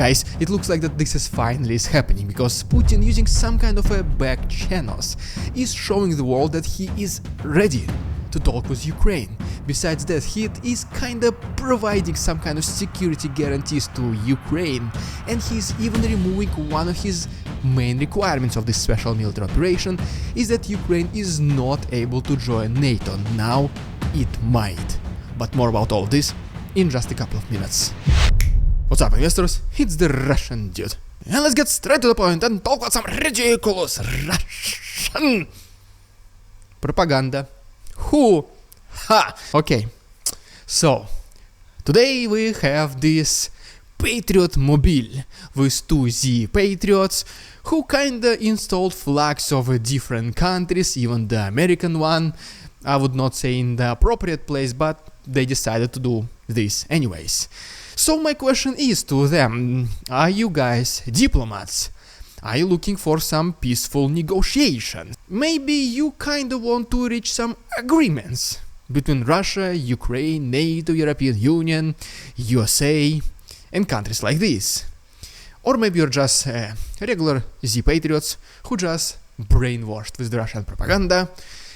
Guys, it looks like that this is finally happening, because Putin, using some kind of a back channels, is showing the world that he is ready to talk with Ukraine. Besides that, he is kinda providing some kind of security guarantees to Ukraine, and he's even removing one of his main requirements of this special military operation, is that Ukraine is not able to join NATO. Now it might. But more about all of this in just a couple of minutes. What's up, investors? It's the Russian dude. And let's get straight to the point and talk about some ridiculous Russian propaganda. Who? Ha! Okay. So, today we have this Patriot mobile with two Z-Patriots who kinda installed flags of different countries, even the American one. I would not say in the appropriate place, but they decided to do this anyways. So my question is to them, are you guys diplomats? Are you looking for some peaceful negotiation? Maybe you kinda want to reach some agreements between Russia, Ukraine, NATO, European Union, USA, and countries like this. Or maybe you're just regular Z-Patriots who just brainwashed with the Russian propaganda,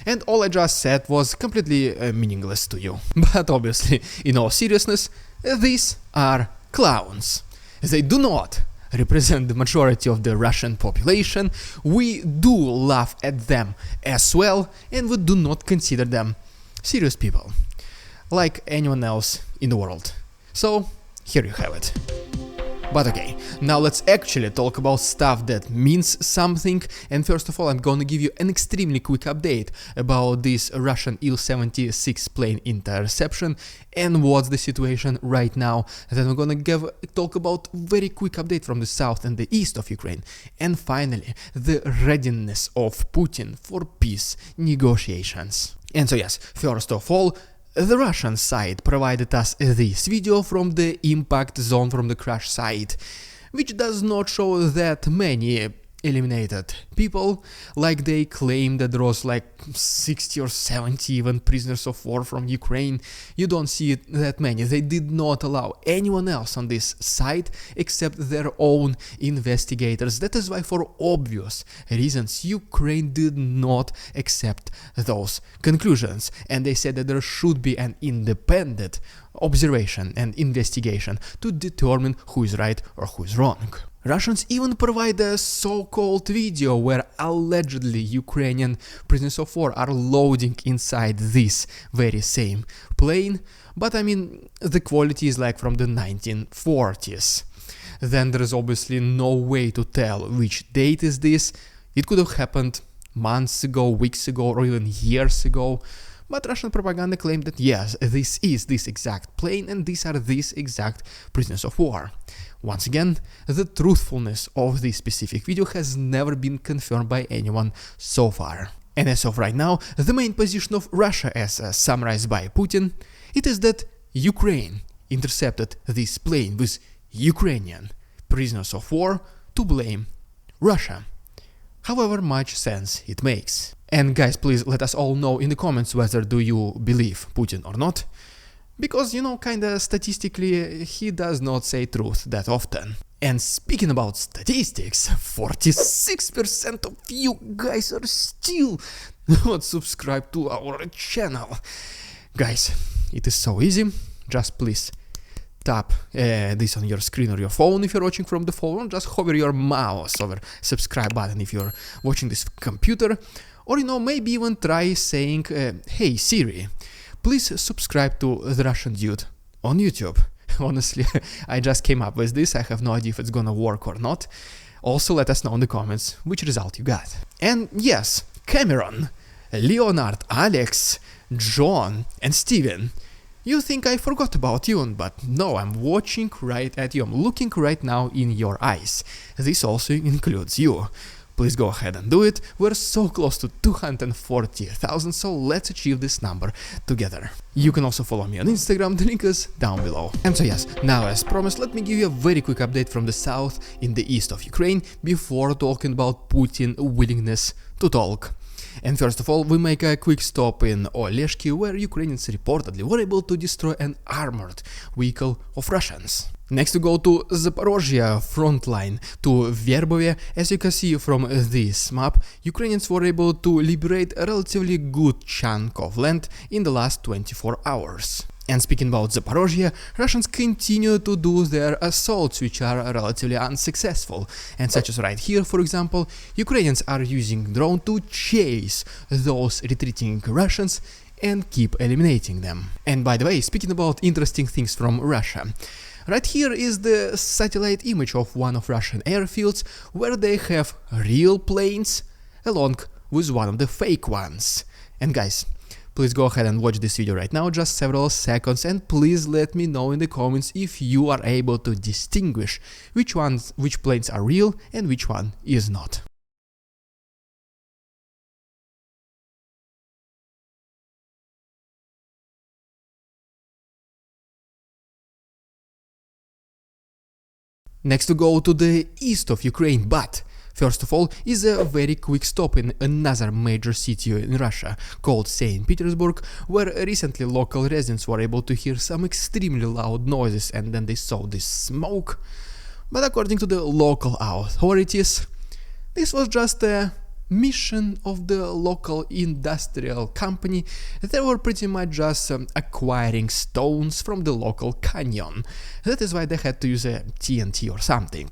and all I just said was completely meaningless to you. But obviously, in all seriousness, these are clowns. They do not represent the majority of the Russian population. We do laugh at them as well, and we do not consider them serious people, like anyone else in the world. So, here you have it. But okay, now let's actually talk about stuff that means something, and first of all I'm gonna give you an extremely quick update about this Russian Il-76 plane interception and what's the situation right now. Then I'm gonna talk about very quick update from the south and the east of Ukraine, and finally the readiness of Putin for peace negotiations. And so yes, first of all, the Russian side provided us this video from the impact zone from the crash site, which does not show that many eliminated people, like they claim that there was like 60 or 70 even prisoners of war from Ukraine. You don't see that many. They did not allow anyone else on this site except their own investigators. That is why, for obvious reasons, Ukraine did not accept those conclusions, and they said that there should be an independent observation and investigation to determine who is right or who is wrong. Russians even provide a so-called video where allegedly Ukrainian prisoners of war are loading inside this very same plane, but I mean the quality is like from the 1940s. Then there is obviously no way to tell which date is this. It could have happened months ago, weeks ago, or even years ago. But Russian propaganda claimed that yes, this is this exact plane and these are these exact prisoners of war. Once again, the truthfulness of this specific video has never been confirmed by anyone so far. And as of right now, the main position of Russia, as summarized by Putin, it is that Ukraine intercepted this plane with Ukrainian prisoners of war to blame Russia. However much sense it makes. And guys, please let us all know in the comments whether do you believe Putin or not. Because, you know, kinda statistically, he does not say truth that often. And speaking about statistics, 46% of you guys are still not subscribed to our channel. Guys, it is so easy. Just please tap this on your screen or your phone if you're watching from the phone. Just hover your mouse over subscribe button if you're watching this computer. Or, you know, maybe even try saying, hey Siri, please subscribe to the Russian dude on YouTube. Honestly, I just came up with this. I have no idea if it's gonna work or not. Also, let us know in the comments which result you got. And yes, Cameron, Leonard, Alex, John, and Steven. You think I forgot about you, but no, I'm watching right at you. I'm looking right now in your eyes. This also includes you. Please go ahead and do it. We're so close to 240,000, so let's achieve this number together. You can also follow me on Instagram, the link is down below. And so yes, now as promised, let me give you a very quick update from the south in the east of Ukraine before talking about Putin's willingness to talk. And first of all, we make a quick stop in Oleshki, where Ukrainians reportedly were able to destroy an armored vehicle of Russians. Next we go to Zaporozhye front line, to Verbove. As you can see from this map, Ukrainians were able to liberate a relatively good chunk of land in the last 24 hours. And speaking about Zaporozhye, Russians continue to do their assaults, which are relatively unsuccessful. And such as right here, for example, Ukrainians are using drone to chase those retreating Russians and keep eliminating them. And by the way, speaking about interesting things from Russia, right here is the satellite image of one of Russian airfields where they have real planes along with one of the fake ones. And guys, please go ahead and watch this video right now, just several seconds, and please let me know in the comments if you are able to distinguish which planes are real and which one is not. Next to go to the east of Ukraine, but first of all is a very quick stop in another major city in Russia called St. Petersburg, where recently local residents were able to hear some extremely loud noises and then they saw this smoke. But according to the local authorities, this was just a mission of the local industrial company. They were pretty much just acquiring stones from the local canyon. That is why they had to use a TNT or something.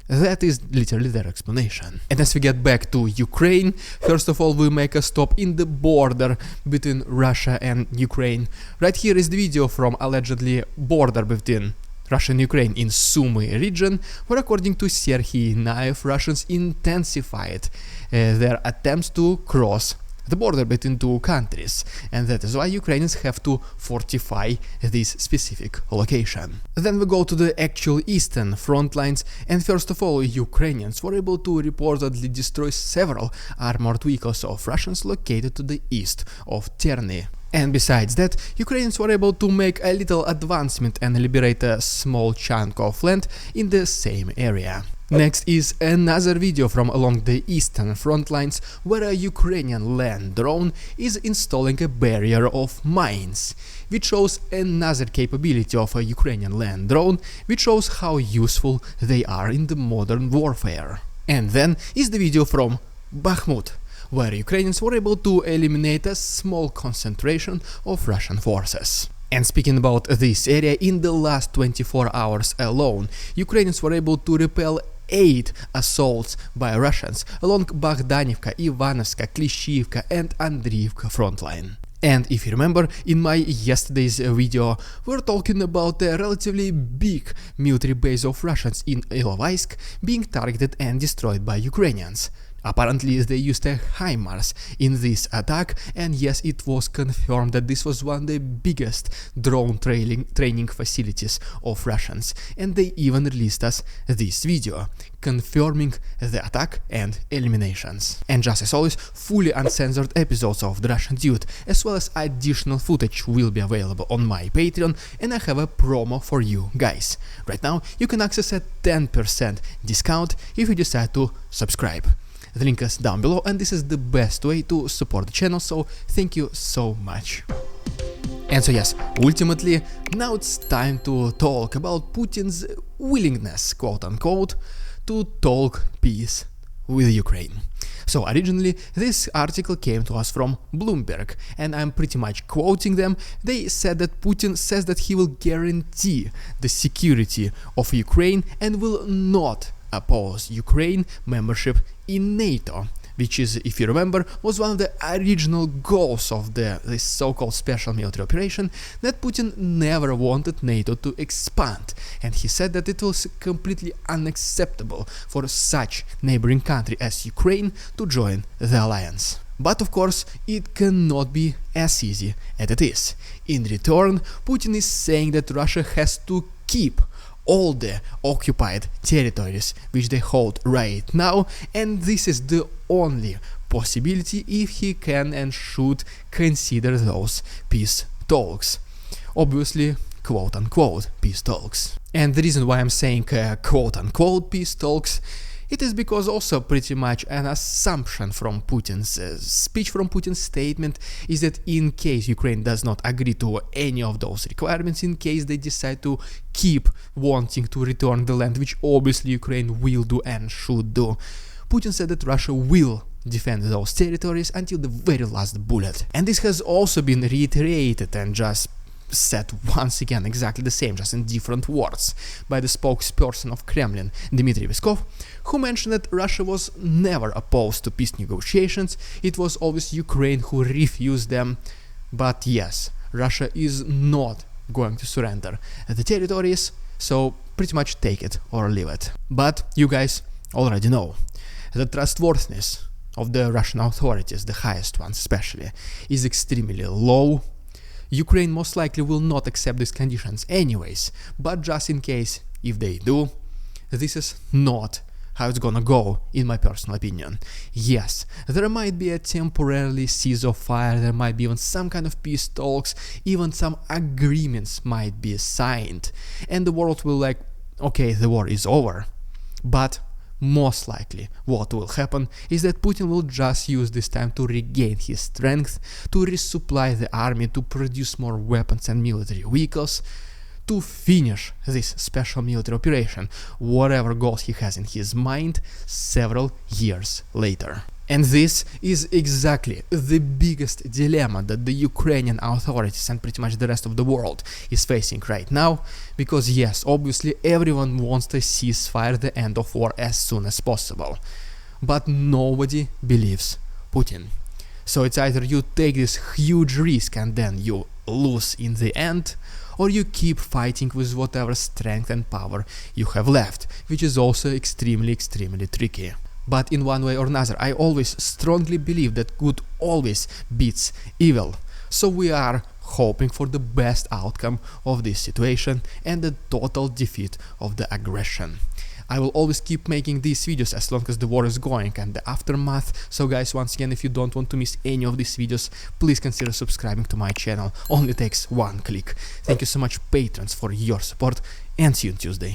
That is literally their explanation. And as we get back to Ukraine, first of all we make a stop in the border between Russia and Ukraine. Right here is the video from allegedly border between Russia and Ukraine in Sumy region, where according to Serhiy Naev, Russians intensified their attempts to cross the border between two countries, and that is why Ukrainians have to fortify this specific location. Then we go to the actual eastern front lines, and first of all Ukrainians were able to reportedly destroy several armored vehicles of Russians located to the east of Terny. And besides that, Ukrainians were able to make a little advancement and liberate a small chunk of land in the same area. Next is another video from along the eastern front lines, where a Ukrainian land drone is installing a barrier of mines, which shows another capability of a Ukrainian land drone, which shows how useful they are in the modern warfare. And then is the video from Bakhmut, where Ukrainians were able to eliminate a small concentration of Russian forces. And speaking about this area, in the last 24 hours alone, Ukrainians were able to repel 8 assaults by Russians along Bogdanivka, Ivanovska, Klishivka and Andriivka frontline. And if you remember, in my yesterday's video, we were talking about a relatively big military base of Russians in Ilovaisk being targeted and destroyed by Ukrainians. Apparently they used a HIMARS in this attack, and yes, it was confirmed that this was one of the biggest drone training facilities of Russians, and they even released us this video confirming the attack and eliminations. And just as always, fully uncensored episodes of The Russian Dude, as well as additional footage will be available on my Patreon, and I have a promo for you guys. Right now you can access a 10% discount if you decide to subscribe. The link is down below, and this is the best way to support the channel, so thank you so much. And so yes, ultimately, now it's time to talk about Putin's willingness, quote-unquote, to talk peace with Ukraine. So originally, this article came to us from Bloomberg, and I'm pretty much quoting them. They said that Putin says that he will guarantee the security of Ukraine and will not oppose Ukraine membership in NATO, which is, if you remember, was one of the original goals of this so-called special military operation, that Putin never wanted NATO to expand, and he said that it was completely unacceptable for such neighboring country as Ukraine to join the alliance. But of course, it cannot be as easy as it is. In return, Putin is saying that Russia has to keep all the occupied territories which they hold right now, and this is the only possibility if he can and should consider those peace talks. Obviously, quote-unquote peace talks. And the reason why I'm saying quote-unquote peace talks It is because also pretty much an assumption from Putin's speech, from Putin's statement, is that in case Ukraine does not agree to any of those requirements, in case they decide to keep wanting to return the land, which obviously Ukraine will do and should do, Putin said that Russia will defend those territories until the very last bullet. And this has also been reiterated and just said once again exactly the same, just in different words, by the spokesperson of Kremlin, Dmitry Peskov, who mentioned that Russia was never opposed to peace negotiations, it was always Ukraine who refused them. But yes, Russia is not going to surrender the territories, so pretty much take it or leave it. But you guys already know the trustworthiness of the Russian authorities, the highest ones especially, is extremely low. Ukraine most likely will not accept these conditions anyways, but just in case if they do, this is not how it's gonna go, in my personal opinion. Yes, there might be a temporarily cease of fire, there might be even some kind of peace talks, even some agreements might be signed, and the world will like, okay, the war is over. But most likely what will happen is that Putin will just use this time to regain his strength, to resupply the army, to produce more weapons and military vehicles, to finish this special military operation, whatever goals he has in his mind, several years later. And this is exactly the biggest dilemma that the Ukrainian authorities and pretty much the rest of the world is facing right now, because yes, obviously everyone wants to ceasefire, the end of war, as soon as possible. But nobody believes Putin. So it's either you take this huge risk and then you lose in the end, or you keep fighting with whatever strength and power you have left, which is also extremely tricky. But in one way or another, I always strongly believe that good always beats evil. So we are hoping for the best outcome of this situation and the total defeat of the aggression. I will always keep making these videos as long as the war is going and the aftermath. So guys, once again, if you don't want to miss any of these videos, please consider subscribing to my channel. Only takes one click. Thank you so much, patrons, for your support, and see you on Tuesday.